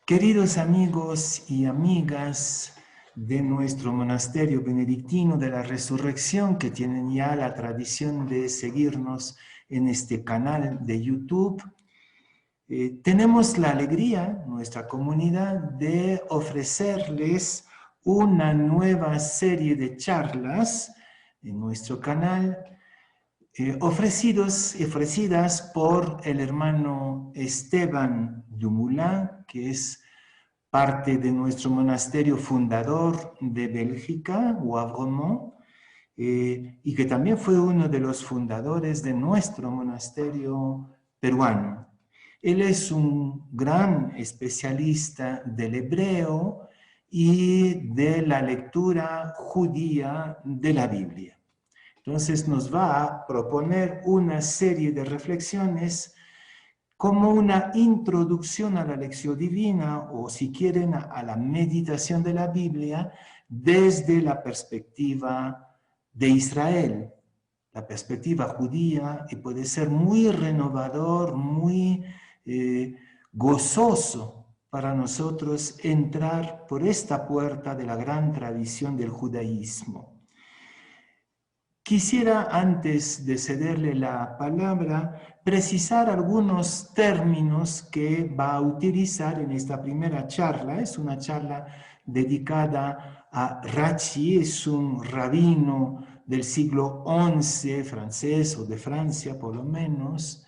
Queridos amigos y amigas de nuestro monasterio benedictino de la Resurrección, que tienen ya la tradición de seguirnos en este canal de YouTube, tenemos la alegría, nuestra comunidad, de ofrecerles una nueva serie de charlas en nuestro canal, ofrecidas por el hermano Esteban Dumoulin, que es parte de nuestro monasterio fundador de Bélgica, Wavre, y que también fue uno de los fundadores de nuestro monasterio peruano. Él es un gran especialista del hebreo y de la lectura judía de la Biblia. Entonces nos va a proponer una serie de reflexiones como una introducción a la lección divina o, si quieren, a la meditación de la Biblia desde la perspectiva de Israel, la perspectiva judía, y puede ser muy renovador, muy gozoso para nosotros entrar por esta puerta de la gran tradición del judaísmo. Quisiera, antes de cederle la palabra, precisar algunos términos que va a utilizar en esta primera charla. Es una charla dedicada a Rachi, es un rabino del siglo XI, francés o de Francia por lo menos,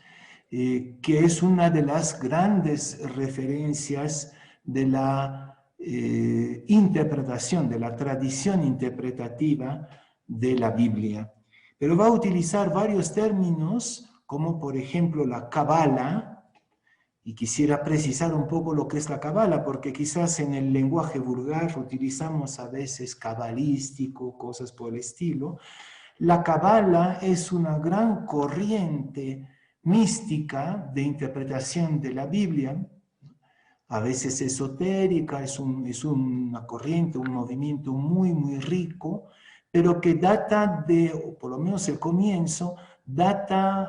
que es una de las grandes referencias de la interpretación, de la tradición interpretativa de la Biblia. Pero va a utilizar varios términos, como por ejemplo la Cábala, y quisiera precisar un poco lo que es la Cábala, porque quizás en el lenguaje vulgar utilizamos a veces cabalístico, cosas por el estilo. La Cábala es una gran corriente mística de interpretación de la Biblia, a veces esotérica, es una corriente, un movimiento muy, muy rico, pero que data de, o por lo menos el comienzo, data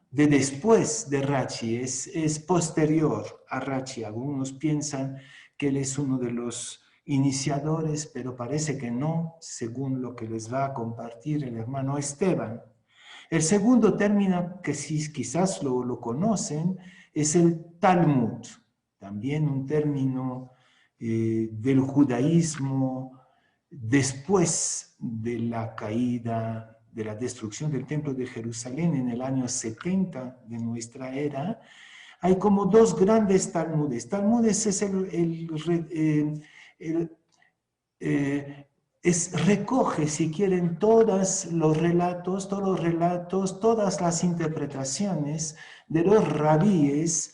de después de Rachi, es posterior a Rachi. Algunos piensan que él es uno de los iniciadores, pero parece que no, según lo que les va a compartir el hermano Esteban. El segundo término, que sí, quizás lo conocen, es el Talmud, también un término del judaísmo después de la caída, de la destrucción del templo de Jerusalén en el año 70 de nuestra era. Hay como dos grandes Talmudes. Talmudes es recoge, si quieren, todos los relatos, todas las interpretaciones de los rabíes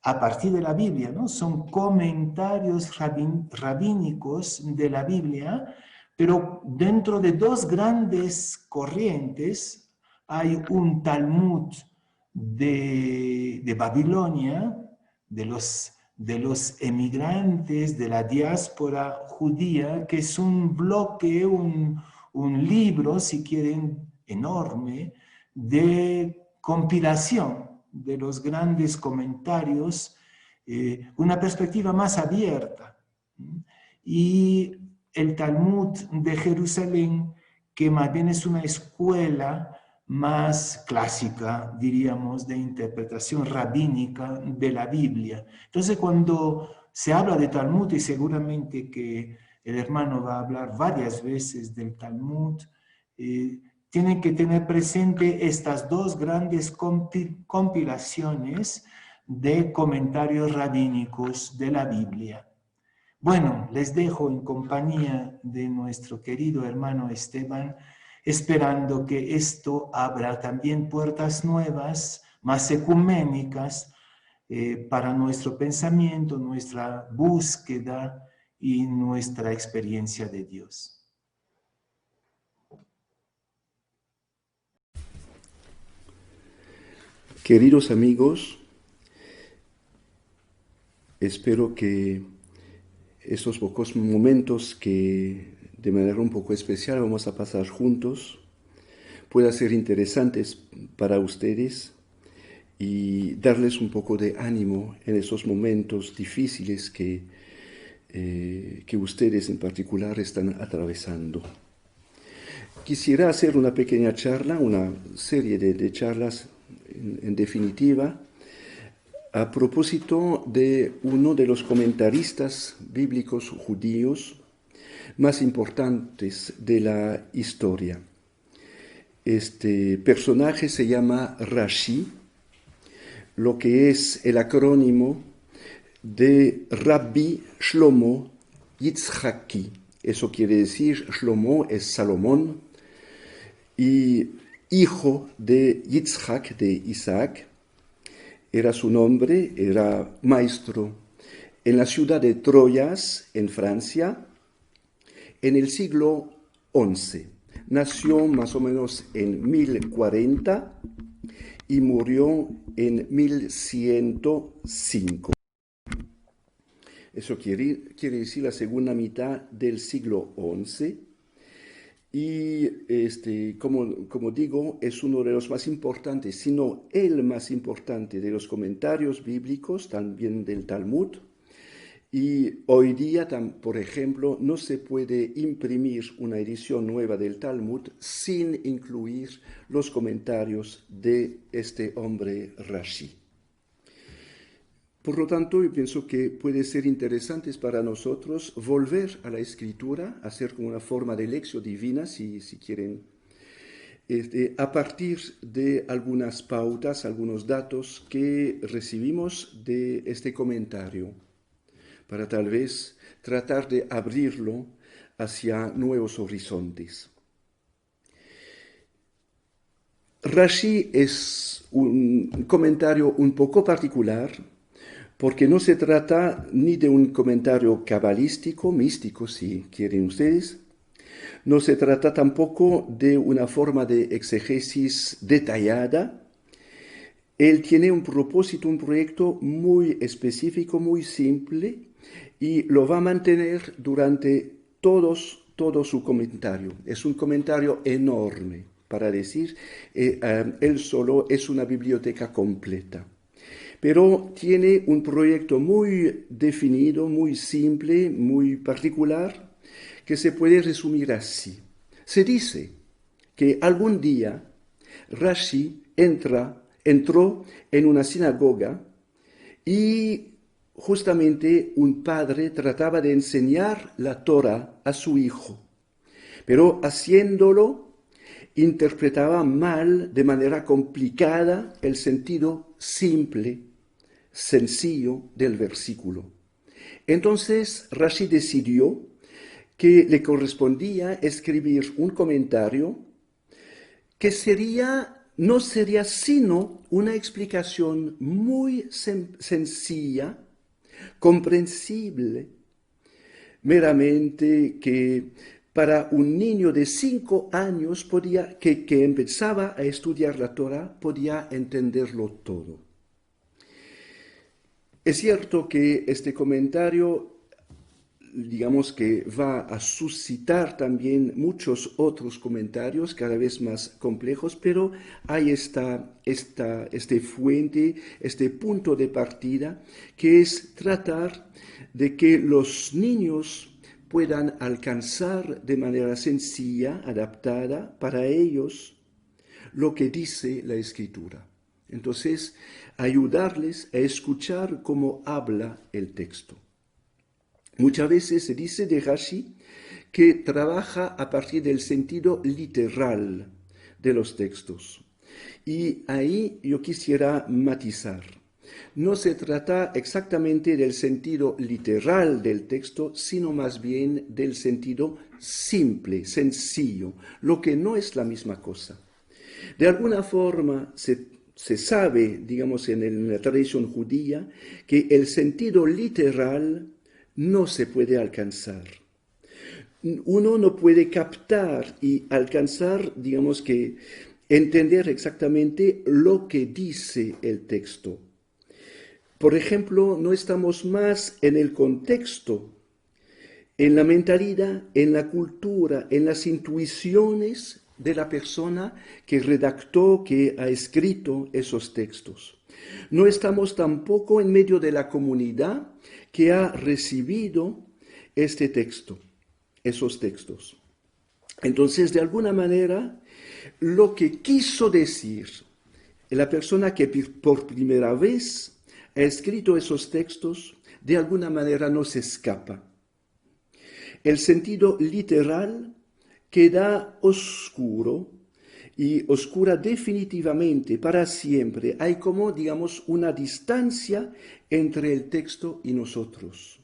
a partir de la Biblia, ¿no? Son comentarios rabínicos de la Biblia, pero dentro de dos grandes corrientes hay un Talmud de Babilonia, de los emigrantes de la diáspora judía, que es un bloque, un libro, si quieren, enorme, de compilación de los grandes comentarios, una perspectiva más abierta. Y el Talmud de Jerusalén, que más bien es una escuela más clásica, diríamos, de interpretación rabínica de la Biblia. Entonces, cuando se habla de Talmud, y seguramente que el hermano va a hablar varias veces del Talmud, tienen que tener presente estas dos grandes compilaciones de comentarios rabínicos de la Biblia. Bueno, les dejo en compañía de nuestro querido hermano Esteban, esperando que esto abra también puertas nuevas, más ecuménicas, para nuestro pensamiento, nuestra búsqueda y nuestra experiencia de Dios. Queridos amigos, espero que estos pocos momentos que de manera un poco especial vamos a pasar juntos puedan ser interesantes para ustedes y darles un poco de ánimo en esos momentos difíciles que ustedes en particular están atravesando. Quisiera hacer una pequeña charla, una serie de charlas en definitiva, a propósito de uno de los comentaristas bíblicos judíos más importantes de la historia. Este personaje se llama Rashi, lo que es el acrónimo de Rabbi Shlomo Yitzhaki. Eso quiere decir, Shlomo es Salomón, y hijo de Yitzhak, de Isaac, era su nombre, era maestro en la ciudad de Troyes, en Francia, en el siglo XI. Nació más o menos en 1040 y murió en 1105. Eso quiere decir la segunda mitad del siglo XI. Y como digo, es uno de los más importantes, si no el más importante de los comentarios bíblicos, también del Talmud. Y hoy día, por ejemplo, no se puede imprimir una edición nueva del Talmud sin incluir los comentarios de este hombre Rashi. Por lo tanto, yo pienso que puede ser interesante para nosotros volver a la escritura, hacer como una forma de lección divina, si quieren, a partir de algunas pautas, algunos datos que recibimos de este comentario, para tal vez tratar de abrirlo hacia nuevos horizontes. Rashi es un comentario un poco particular, porque no se trata ni de un comentario cabalístico, místico, si quieren ustedes, no se trata tampoco de una forma de exegesis detallada. Él tiene un propósito, un proyecto muy específico, muy simple, y lo va a mantener durante todo su comentario. Es un comentario enorme, para decir, él solo es una biblioteca completa. Pero tiene un proyecto muy definido, muy simple, muy particular, que se puede resumir así. Se dice que algún día Rashi entró en una sinagoga y justamente un padre trataba de enseñar la Torah a su hijo, pero haciéndolo interpretaba mal, de manera complicada, el sentido simple, sencillo del versículo. Entonces Rashi decidió que le correspondía escribir un comentario que no sería sino una explicación muy sencilla, comprensible, meramente que para un niño de 5 años que empezaba a estudiar la Torah podía entenderlo todo. Es cierto que este comentario, digamos que va a suscitar también muchos otros comentarios cada vez más complejos, pero hay este fuente, este punto de partida, que es tratar de que los niños puedan alcanzar de manera sencilla, adaptada para ellos, lo que dice la Escritura. Entonces, ayudarles a escuchar cómo habla el texto. Muchas veces se dice de Rashi que trabaja a partir del sentido literal de los textos. Y ahí yo quisiera matizar. No se trata exactamente del sentido literal del texto, sino más bien del sentido simple, sencillo, lo que no es la misma cosa. De alguna forma se sabe, digamos, en la tradición judía, que el sentido literal no se puede alcanzar. Uno no puede captar y alcanzar, digamos que, entender exactamente lo que dice el texto. Por ejemplo, no estamos más en el contexto, en la mentalidad, en la cultura, en las intuiciones de la persona que redactó, que ha escrito esos textos. No estamos tampoco en medio de la comunidad que ha recibido este texto, esos textos. Entonces, de alguna manera, lo que quiso decir la persona que por primera vez ha escrito esos textos, de alguna manera nos escapa. El sentido literal queda oscuro y oscura definitivamente para siempre. Hay como, digamos, una distancia entre el texto y nosotros.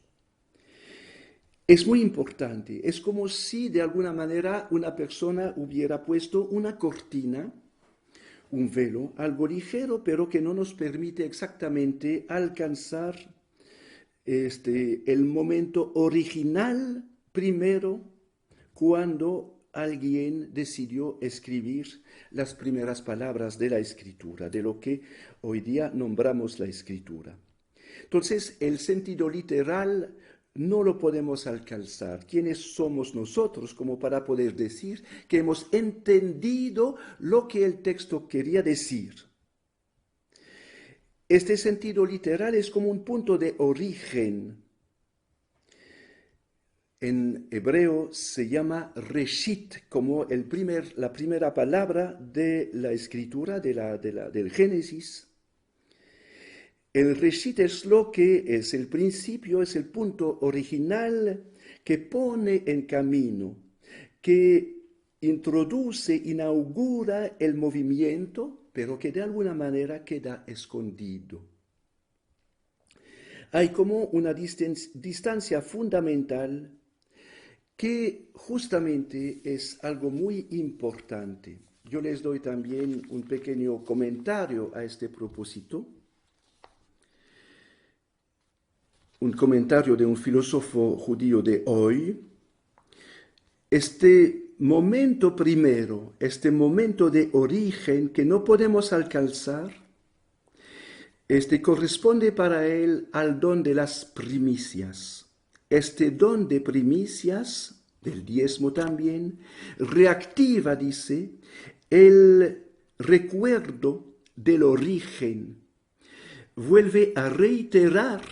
Es muy importante. Es como si de alguna manera una persona hubiera puesto una cortina, un velo, algo ligero, pero que no nos permite exactamente alcanzar el momento original primero cuando alguien decidió escribir las primeras palabras de la escritura, de lo que hoy día nombramos la escritura. Entonces, el sentido literal no lo podemos alcanzar. ¿Quiénes somos nosotros como para poder decir que hemos entendido lo que el texto quería decir? Este sentido literal es como un punto de origen. En hebreo se llama Reshit, como la primera palabra de la escritura, del Génesis. El Reshit es lo que es el principio, es el punto original que pone en camino, que introduce, inaugura el movimiento, pero que de alguna manera queda escondido. Hay como una distancia fundamental que justamente es algo muy importante. Yo les doy también un pequeño comentario a este propósito. Un comentario de un filósofo judío de hoy. Este momento primero, este momento de origen que no podemos alcanzar, corresponde para él al don de las primicias. Este don de primicias, del diezmo también, reactiva, dice, el recuerdo del origen. Vuelve a reiterar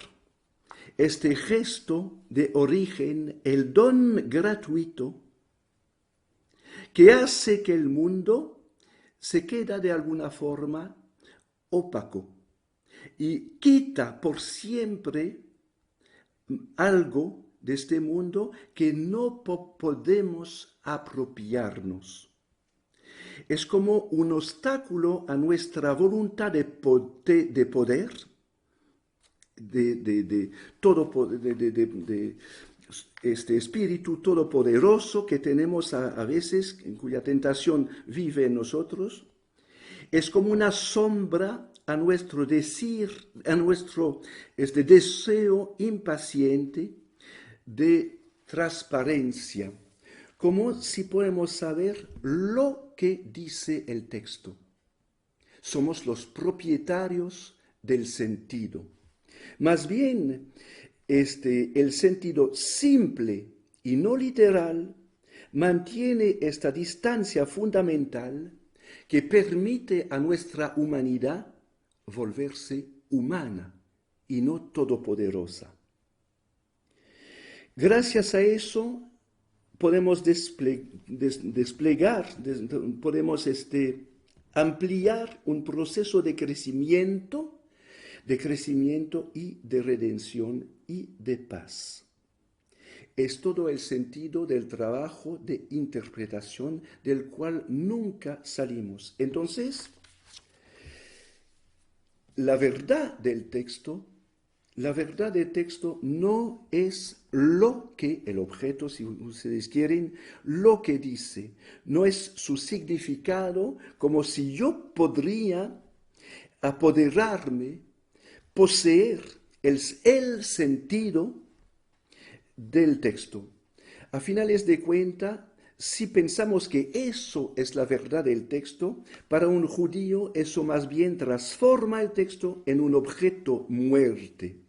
este gesto de origen, el don gratuito, que hace que el mundo se queda de alguna forma opaco y quita por siempre algo de este mundo que no podemos apropiarnos. Es como un obstáculo a nuestra voluntad de poder, este espíritu todopoderoso que tenemos a veces, en cuya tentación vive en nosotros. Es como una sombra a nuestro deseo impaciente de transparencia, como si podemos saber lo que dice el texto. Somos los propietarios del sentido. Más bien, el sentido simple y no literal mantiene esta distancia fundamental que permite a nuestra humanidad volverse humana y no todopoderosa. Gracias a eso podemos podemos ampliar un proceso de crecimiento y de redención y de paz. Es todo el sentido del trabajo de interpretación del cual nunca salimos. Entonces, la verdad del texto no es lo que el objeto, si ustedes quieren, lo que dice. No es su significado, como si yo podría apoderarme, poseer el sentido del texto. A finales de cuentas, si pensamos que eso es la verdad del texto, para un judío eso más bien transforma el texto en un objeto muerte.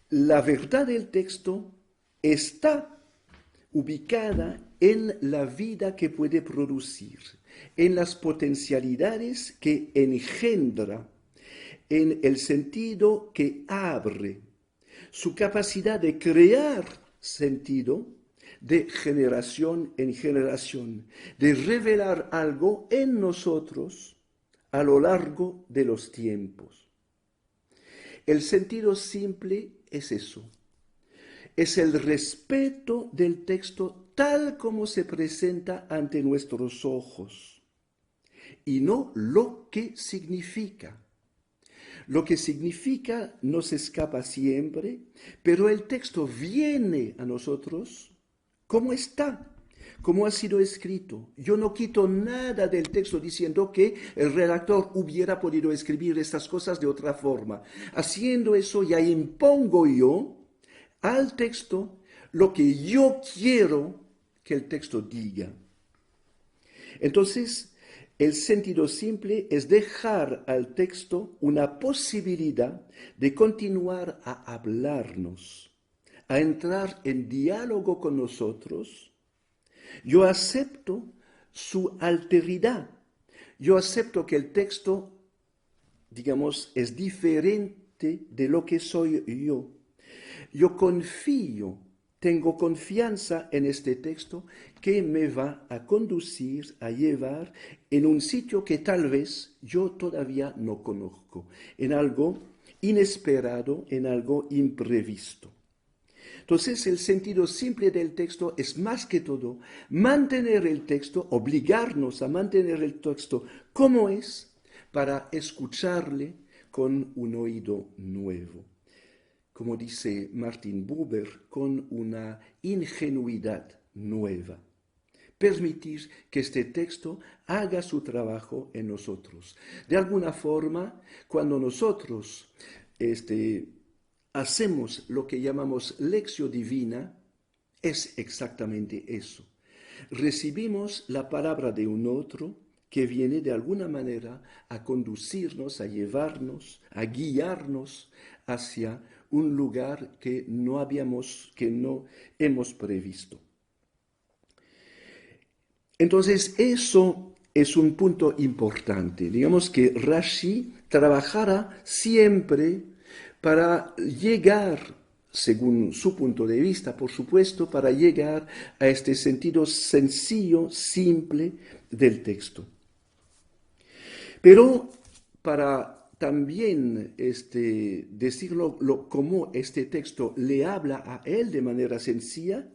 La verdad del texto está ubicada en la vida que puede producir, en las potencialidades que engendra en el sentido que abre, su capacidad de crear sentido de generación en generación, de revelar algo en nosotros a lo largo de los tiempos. El sentido simple es eso, es el respeto del texto tal como se presenta ante nuestros ojos y no lo que significa. Lo que significa nos escapa siempre, pero el texto viene a nosotros como está, como ha sido escrito. Yo no quito nada del texto diciendo que el redactor hubiera podido escribir estas cosas de otra forma. Haciendo eso ya impongo yo al texto lo que yo quiero que el texto diga. Entonces, el sentido simple es dejar al texto una posibilidad de continuar a hablarnos, a entrar en diálogo con nosotros. Yo acepto su alteridad. Yo acepto que el texto, digamos, es diferente de lo que soy yo. Yo confío, tengo confianza en este texto que me va a conducir, a llevar en un sitio que tal vez yo todavía no conozco, en algo inesperado, en algo imprevisto. Entonces, el sentido simple del texto es más que todo mantener el texto, obligarnos a mantener el texto como es, para escucharle con un oído nuevo. Como dice Martin Buber, con una ingenuidad nueva. Permitir que este texto haga su trabajo en nosotros. De alguna forma, cuando nosotros hacemos lo que llamamos lección divina, es exactamente eso. Recibimos la palabra de un otro que viene de alguna manera a conducirnos, a llevarnos, a guiarnos hacia un lugar que no hemos previsto. Entonces, eso es un punto importante. Digamos que Rashi trabajara siempre para llegar, según su punto de vista, por supuesto, para llegar a este sentido sencillo, simple del texto. Pero para también decirlo cómo este texto le habla a él de manera sencilla,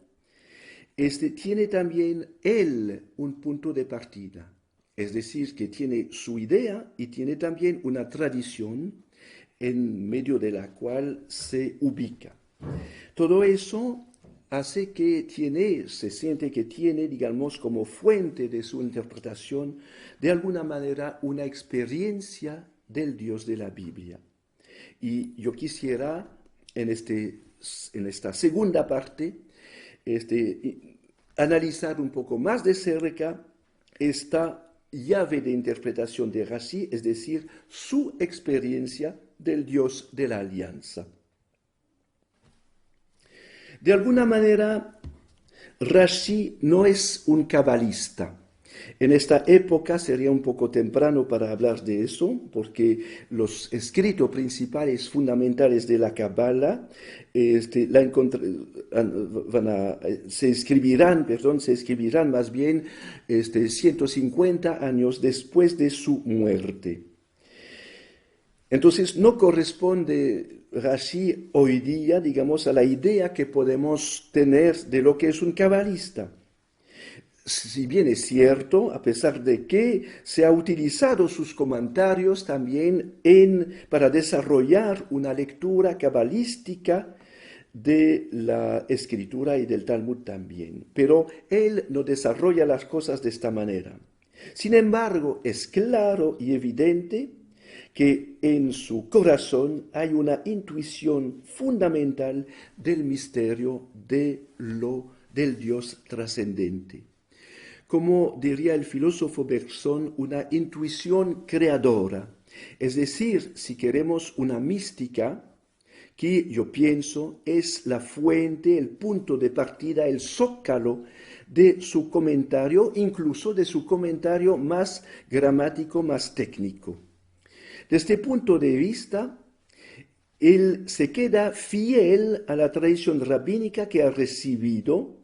tiene también él un punto de partida. Es decir, que tiene su idea y tiene también una tradición en medio de la cual se ubica. Todo eso hace que se siente que tiene, digamos, como fuente de su interpretación, de alguna manera, una experiencia del Dios de la Biblia. Y yo quisiera, en esta segunda parte, analizar un poco más de cerca esta llave de interpretación de Rashi, es decir, su experiencia del Dios de la alianza. De alguna manera, Rashi no es un cabalista. En esta época sería un poco temprano para hablar de eso, porque los escritos principales fundamentales de la Kabbalah se escribirán más bien 150 años después de su muerte. Entonces, no corresponde Rashi hoy día, digamos, a la idea que podemos tener de lo que es un cabalista. Si bien es cierto, a pesar de que se ha utilizado sus comentarios también para desarrollar una lectura cabalística de la Escritura y del Talmud también. Pero él no desarrolla las cosas de esta manera. Sin embargo, es claro y evidente que en su corazón hay una intuición fundamental del misterio del Dios trascendente. Como diría el filósofo Bergson, una intuición creadora. Es decir, si queremos una mística, que yo pienso es la fuente, el punto de partida, el zócalo de su comentario, incluso de su comentario más gramático, más técnico. Desde este punto de vista, él se queda fiel a la tradición rabínica que ha recibido,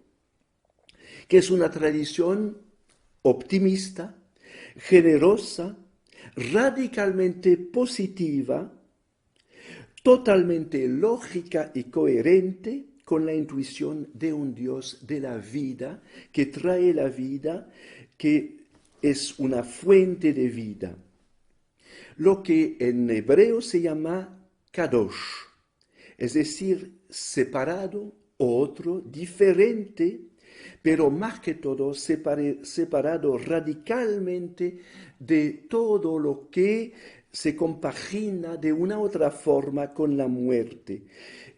que es una tradición optimista, generosa, radicalmente positiva, totalmente lógica y coherente con la intuición de un Dios de la vida, que trae la vida, que es una fuente de vida. Lo que en hebreo se llama kadosh, es decir, separado, otro, diferente, pero más que todo separado radicalmente de todo lo que se compagina de una otra forma con la muerte.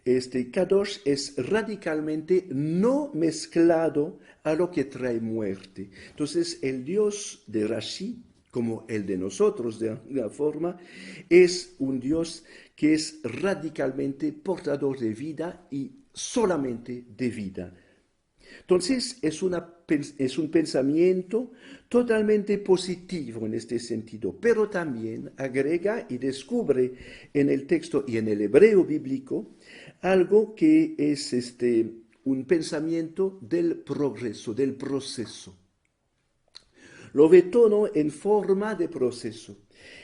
Este kadosh es radicalmente no mezclado a lo que trae muerte. Entonces, el Dios de Rashi, como el de nosotros de alguna forma, es un Dios que es radicalmente portador de vida y solamente de vida. Entonces es un pensamiento totalmente positivo en este sentido, pero también agrega y descubre en el texto y en el hebreo bíblico algo que es un pensamiento del progreso, del proceso. Lo ve todo en forma de proceso.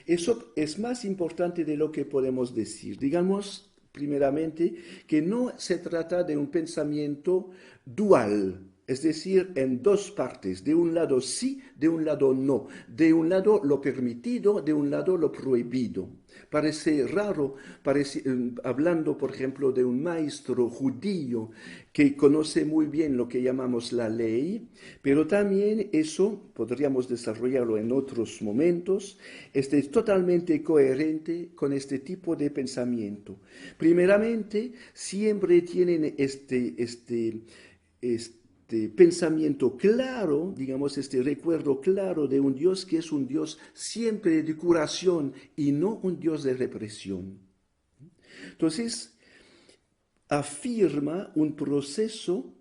Eso es más importante de lo que podemos decir. Digamos, primeramente, que no se trata de un pensamiento dual, es decir, en dos partes, de un lado sí, de un lado no, de un lado lo permitido, de un lado lo prohibido. Parece raro, hablando, por ejemplo, de un maestro judío que conoce muy bien lo que llamamos la ley, pero también eso, podríamos desarrollarlo en otros momentos, es totalmente coherente con este tipo de pensamiento. Primeramente, siempre tienen este pensamiento claro, digamos, este recuerdo claro de un Dios que es un Dios siempre de curación y no un Dios de represión. Entonces, afirma un proceso,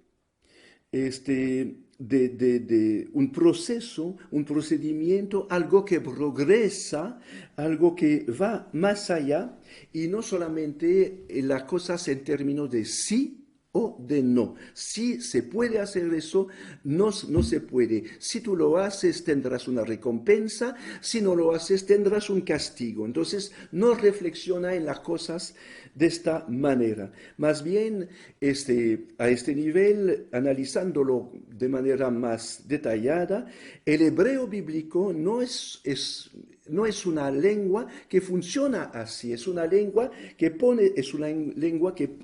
un procedimiento, algo que progresa, algo que va más allá, y no solamente las cosas en términos de sí o de no. Si se puede hacer eso, no se puede. Si tú lo haces, tendrás una recompensa. Si no lo haces, tendrás un castigo. Entonces, no reflexiona en las cosas de esta manera. Más bien, a este nivel, analizándolo de manera más detallada, el hebreo bíblico no es una lengua que funciona así. Es una lengua que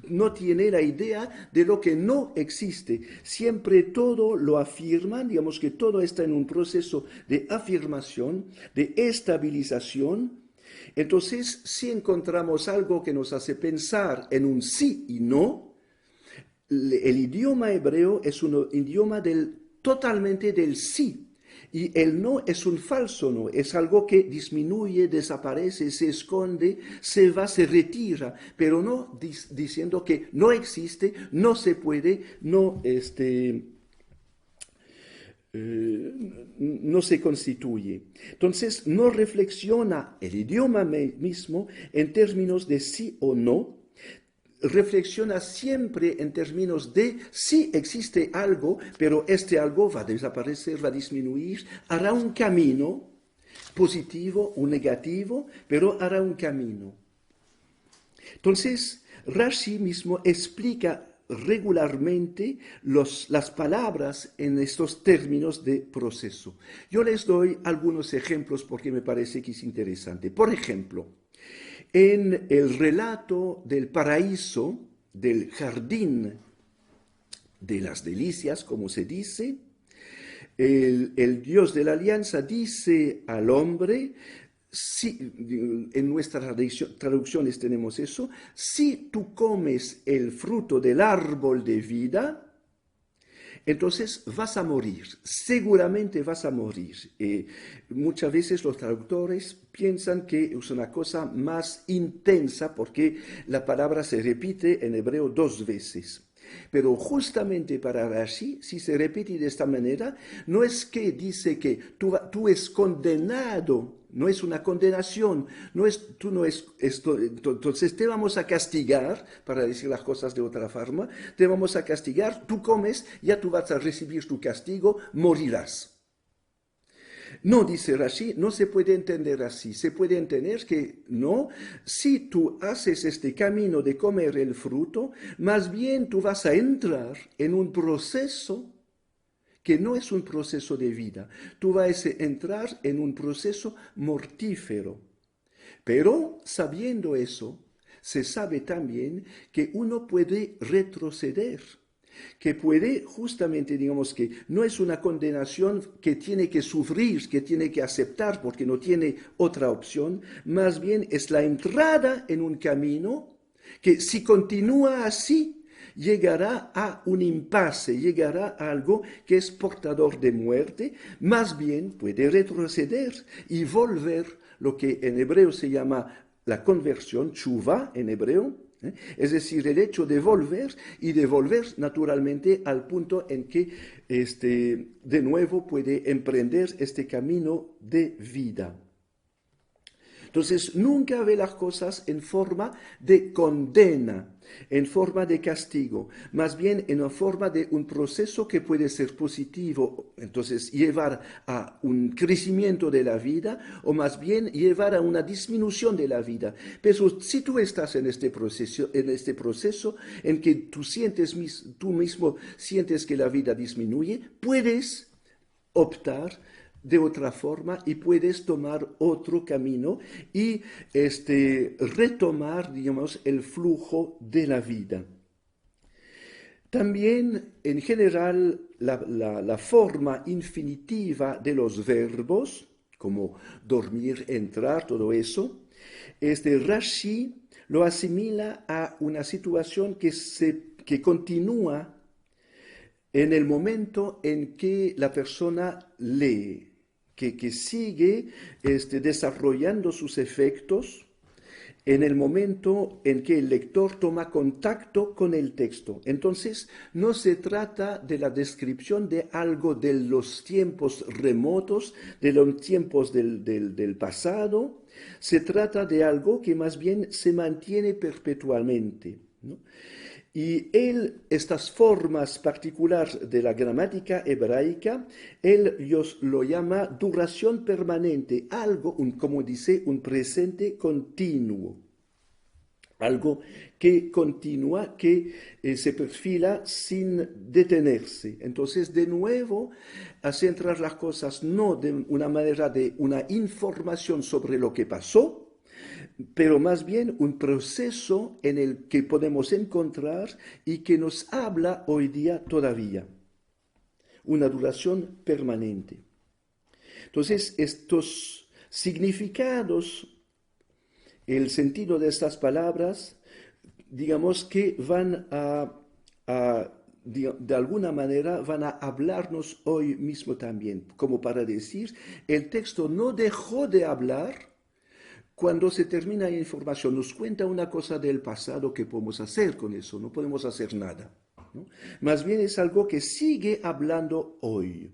no tiene la idea de lo que no existe. Siempre todo lo afirma, digamos que todo está en un proceso de afirmación, de estabilización. Entonces, si encontramos algo que nos hace pensar en un sí y no, el idioma hebreo es un idioma totalmente del sí. Y el no es un falso no, es algo que disminuye, desaparece, se esconde, se va, se retira, pero no diciendo que no existe, no se puede, no se constituye. Entonces no reflexiona el idioma mismo en términos de sí o no, reflexiona siempre en términos de si existe algo, pero este algo va a desaparecer, va a disminuir, hará un camino positivo o negativo, pero hará un camino. Entonces, Rashi mismo explica regularmente las palabras en estos términos de proceso. Yo les doy algunos ejemplos porque me parece que es interesante. Por ejemplo, en el relato del paraíso, del jardín de las delicias, como se dice, el Dios de la alianza dice al hombre, en nuestras traducciones tenemos eso, si tú comes el fruto del árbol de vida, entonces vas a morir, seguramente vas a morir. Muchas veces los traductores piensan que es una cosa más intensa porque la palabra se repite en hebreo 2 veces. Pero justamente para Rashi, si se repite de esta manera, no es que dice que tú es condenado, no es una condenación, tú no es esto, entonces te vamos a castigar, para decir las cosas de otra forma, te vamos a castigar, tú comes, ya tú vas a recibir tu castigo, morirás. No, dice Rashi, no se puede entender así. Se puede entender que no, si tú haces este camino de comer el fruto, más bien tú vas a entrar en un proceso que no es un proceso de vida. Tú vas a entrar en un proceso mortífero. Pero sabiendo eso, se sabe también que uno puede retroceder, que puede justamente, digamos que no es una condenación que tiene que sufrir, que tiene que aceptar porque no tiene otra opción, más bien es la entrada en un camino que si continúa así, llegará a un impasse, llegará a algo que es portador de muerte, más bien puede retroceder y volver, lo que en hebreo se llama la conversión, tshuva en hebreo, es decir, el hecho de volver y de volver naturalmente al punto en que de nuevo puede emprender este camino de vida. Entonces, nunca ve las cosas en forma de condena, en forma de castigo, más bien en forma de un proceso que puede ser positivo, entonces llevar a un crecimiento de la vida o más bien llevar a una disminución de la vida. Pero si tú estás en este proceso en que tú mismo sientes que la vida disminuye, puedes optar de otra forma y puedes tomar otro camino y retomar, digamos, el flujo de la vida. También, en general, la forma infinitiva de los verbos, como dormir, entrar, todo eso, Rashi lo asimila a una situación que continúa en el momento en que la persona lee, que sigue desarrollando sus efectos en el momento en que el lector toma contacto con el texto. Entonces, no se trata de la descripción de algo de los tiempos remotos, de los tiempos del pasado, se trata de algo que más bien se mantiene perpetuamente, ¿no? Y estas formas particulares de la gramática hebraica, él lo llama duración permanente, algo, como dice, un presente continuo. Algo que continúa, que se perfila sin detenerse. Entonces, de nuevo, hace entrar las cosas no de una manera de una información sobre lo que pasó, pero más bien un proceso en el que podemos encontrar y que nos habla hoy día todavía. Una duración permanente. Entonces, estos significados, el sentido de estas palabras, digamos que de alguna manera van a hablarnos hoy mismo también, como para decir, el texto no dejó de hablar. Cuando se termina la información, nos cuenta una cosa del pasado, ¿qué podemos hacer con eso? No podemos hacer nada, ¿no? Más bien es algo que sigue hablando hoy,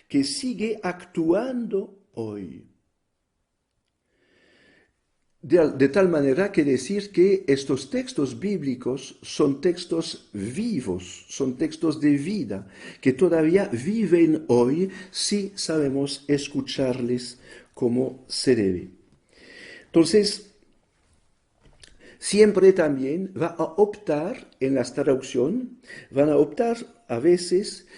que sigue actuando hoy. De tal manera que decir que estos textos bíblicos son textos vivos, son textos de vida, que todavía viven hoy si sabemos escucharles como se debe. Entonces, siempre también va a optar en la traducción, van a optar a veces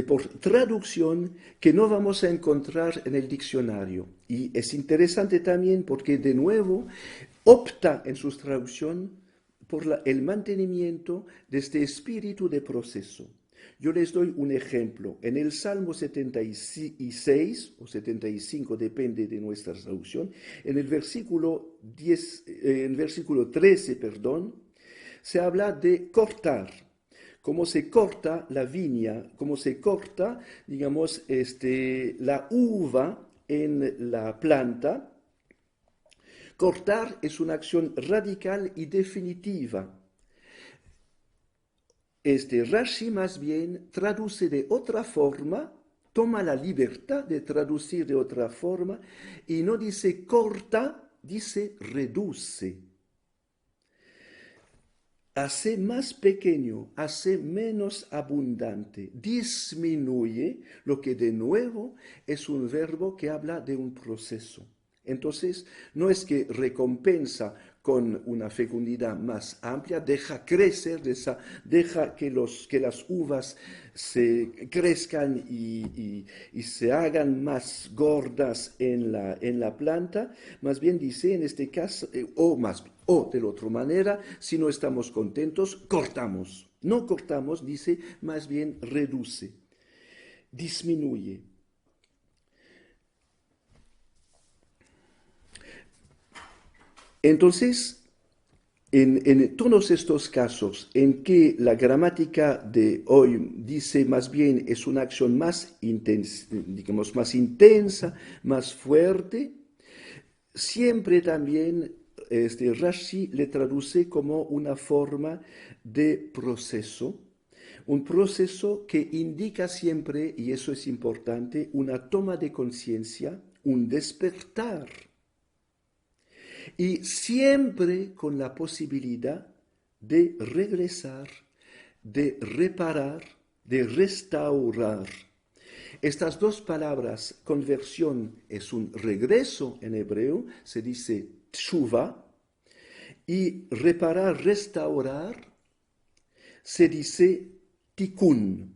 por traducción que no vamos a encontrar en el diccionario. Y es interesante también porque de nuevo opta en su traducción por el mantenimiento de este espíritu de proceso. Yo les doy un ejemplo. En el Salmo 76 o 75, depende de nuestra traducción, en el versículo 13, se habla de cortar. Cómo se corta la viña, cómo se corta, digamos, la uva en la planta. Cortar es una acción radical y definitiva. Rashi más bien traduce de otra forma, toma la libertad de traducir de otra forma y no dice corta, dice reduce. Hace más pequeño, hace menos abundante, disminuye, lo que de nuevo es un verbo que habla de un proceso. Entonces, no es que recompensa con una fecundidad más amplia, deja crecer, deja que las uvas se crezcan y se hagan más gordas en la planta, más bien dice en este caso, o de la otra manera, si no estamos contentos, cortamos. No cortamos, dice, más bien reduce, disminuye. Entonces, en todos estos casos en que la gramática de hoy dice más bien es una acción más intensa, digamos, más intensa, más fuerte, siempre también Rashi le traduce como una forma de proceso, un proceso que indica siempre, y eso es importante, una toma de conciencia, un despertar. Y siempre con la posibilidad de regresar, de reparar, de restaurar. Estas dos palabras, conversión es un regreso en hebreo, se dice tshuva, y reparar, restaurar, se dice tikkun.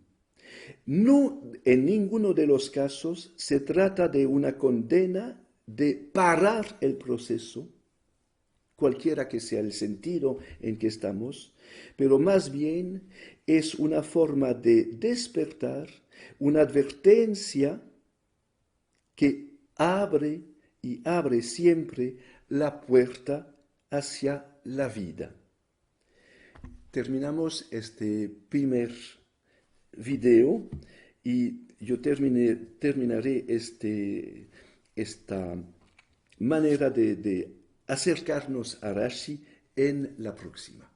No, en ninguno de los casos se trata de una condena de parar el proceso, cualquiera que sea el sentido en que estamos, pero más bien es una forma de despertar, una advertencia que abre y abre siempre la puerta hacia la vida. Terminamos este primer video y yo terminaré esta manera de acercarnos a Rashi en la próxima.